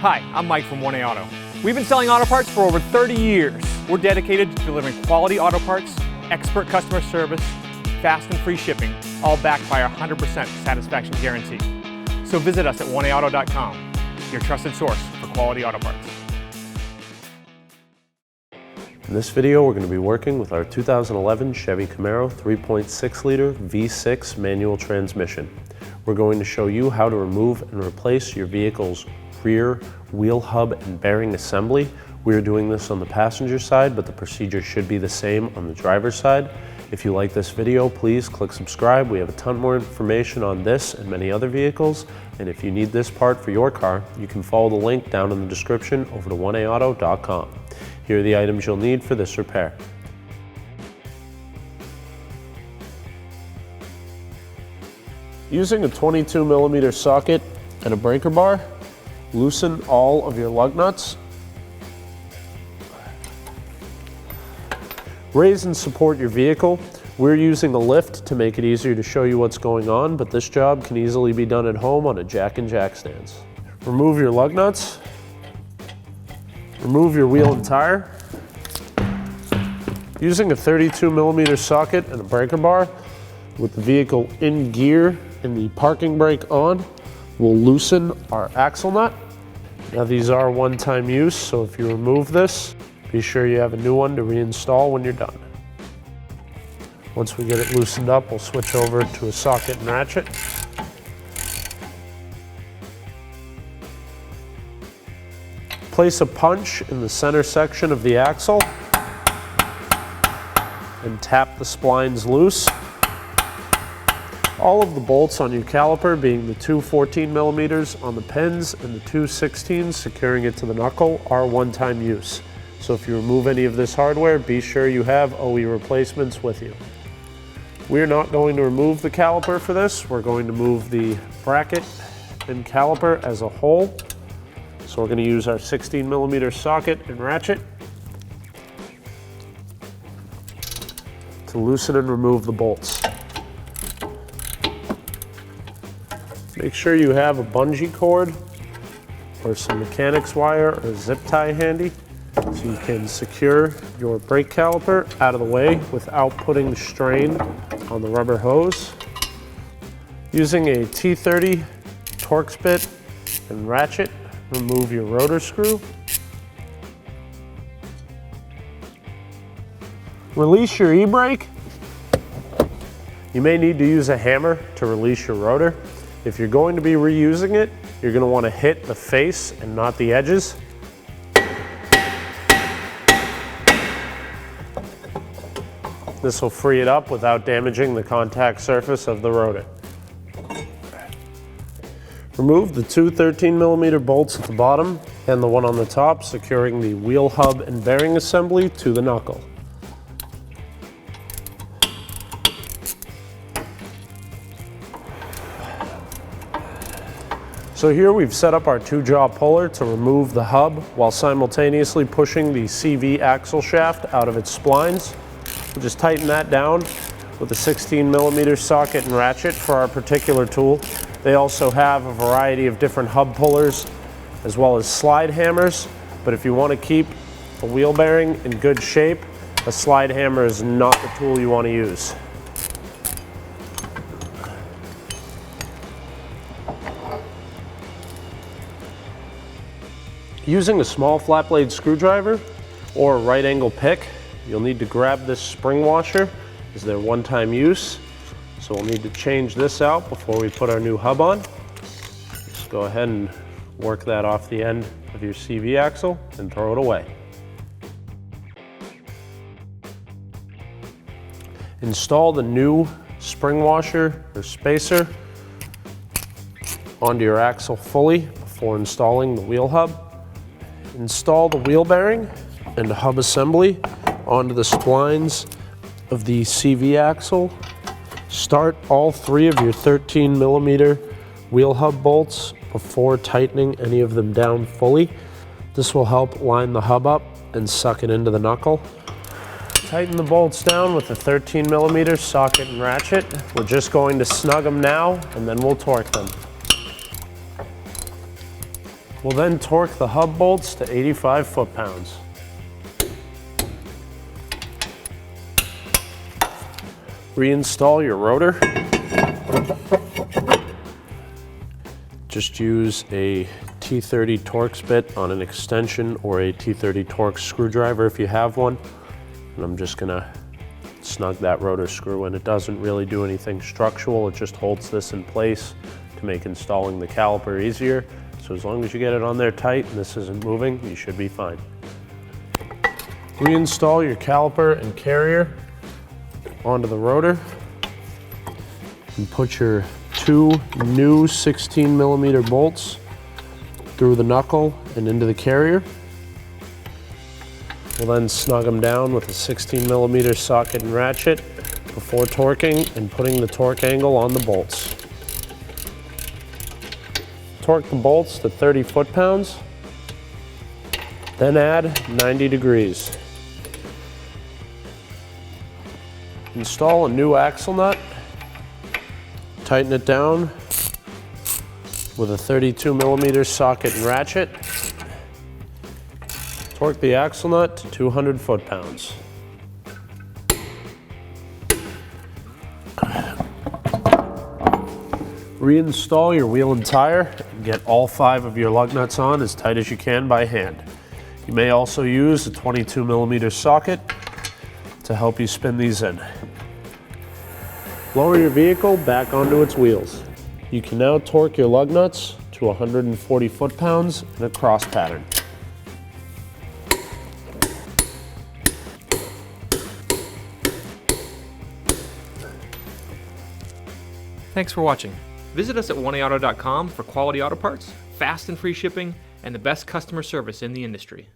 Hi, I'm Mike from 1A Auto. We've been selling auto parts for over 30 years. We're dedicated to delivering quality auto parts, expert customer service, fast and free shipping, all backed by our 100% satisfaction guarantee. So visit us at 1aauto.com, your trusted source for quality auto parts. In this video, we're going to be working with our 2011 Chevy Camaro 3.6 liter V6 manual transmission. We're going to show you how to remove and replace your vehicle's rear wheel hub and bearing assembly. We're doing this on the passenger side, but the procedure should be the same on the driver's side. If you like this video, please click subscribe. We have a ton more information on this and many other vehicles. And if you need this part for your car, you can follow the link down in the description over to 1aauto.com. Here are the items you'll need for this repair. Using a 22mm socket and a breaker bar, loosen all of your lug nuts. Raise and support your vehicle. We're using a lift to make it easier to show you what's going on, but this job can easily be done at home on a jack and jack stands. Remove your lug nuts. Remove your wheel and tire. Using a 32mm socket and a breaker bar with the vehicle in gear and the parking brake on, we'll loosen our axle nut. Now these are one-time use, so if you remove this, be sure you have a new one to reinstall when you're done. Once we get it loosened up, we'll switch over to a socket and ratchet. Place a punch in the center section of the axle and tap the splines loose. All of the bolts on your caliper, being the two 14mm on the pins and the two 16s securing it to the knuckle, are one-time use. So if you remove any of this hardware, be sure you have OE replacements with you. We're not going to remove the caliper for this. We're going to move the bracket and caliper as a whole. So we're going to use our 16mm socket and ratchet to loosen and remove the bolts. Make sure you have a bungee cord or some mechanics wire or a zip tie handy so you can secure your brake caliper out of the way without putting strain on the rubber hose. Using a T30 Torx bit and ratchet, remove your rotor screw. Release your e-brake. You may need to use a hammer to release your rotor. If you're going to be reusing it, you're going to want to hit the face and not the edges. This will free it up without damaging the contact surface of the rotor. Remove the two 13mm bolts at the bottom and the one on the top, securing the wheel hub and bearing assembly to the knuckle. So here we've set up our two-jaw puller to remove the hub while simultaneously pushing the CV axle shaft out of its splines. We'll just tighten that down with a 16mm socket and ratchet for our particular tool. They also have a variety of different hub pullers as well as slide hammers, but if you want to keep a wheel bearing in good shape, a slide hammer is not the tool you want to use. Using a small flat blade screwdriver or a right angle pick, you'll need to grab this spring washer as their one-time use. So we'll need to change this out before we put our new hub on. Just go ahead and work that off the end of your CV axle and throw it away. Install the new spring washer or spacer onto your axle fully before installing the wheel hub. Install the wheel bearing and hub assembly onto the splines of the CV axle. Start all three of your 13mm wheel hub bolts before tightening any of them down fully. This will help line the hub up and suck it into the knuckle. Tighten the bolts down with the 13mm socket and ratchet. We're just going to snug them now and then we'll torque them. We'll then torque the hub bolts to 85 foot-pounds. Reinstall your rotor. Just use a T30 Torx bit on an extension or a T30 Torx screwdriver if you have one. And I'm just gonna snug that rotor screw in. It doesn't really do anything structural, it just holds this in place to make installing the caliper easier. So as long as you get it on there tight and this isn't moving, you should be fine. Reinstall your caliper and carrier onto the rotor and put your two new 16mm bolts through the knuckle and into the carrier. We'll then snug them down with a 16mm socket and ratchet before torquing and putting the torque angle on the bolts. Torque the bolts to 30 foot-pounds, then add 90 degrees. Install a new axle nut, tighten it down with a 32mm socket and ratchet. Torque the axle nut to 200 foot-pounds. Reinstall your wheel and tire and get all 5 of your lug nuts on as tight as you can by hand. You may also use a 22mm socket to help you spin these in. Lower your vehicle back onto its wheels. You can now torque your lug nuts to 140 foot-pounds in a cross pattern. Thanks for watching. Visit us at oneauto.com for quality auto parts, fast and free shipping, and the best customer service in the industry.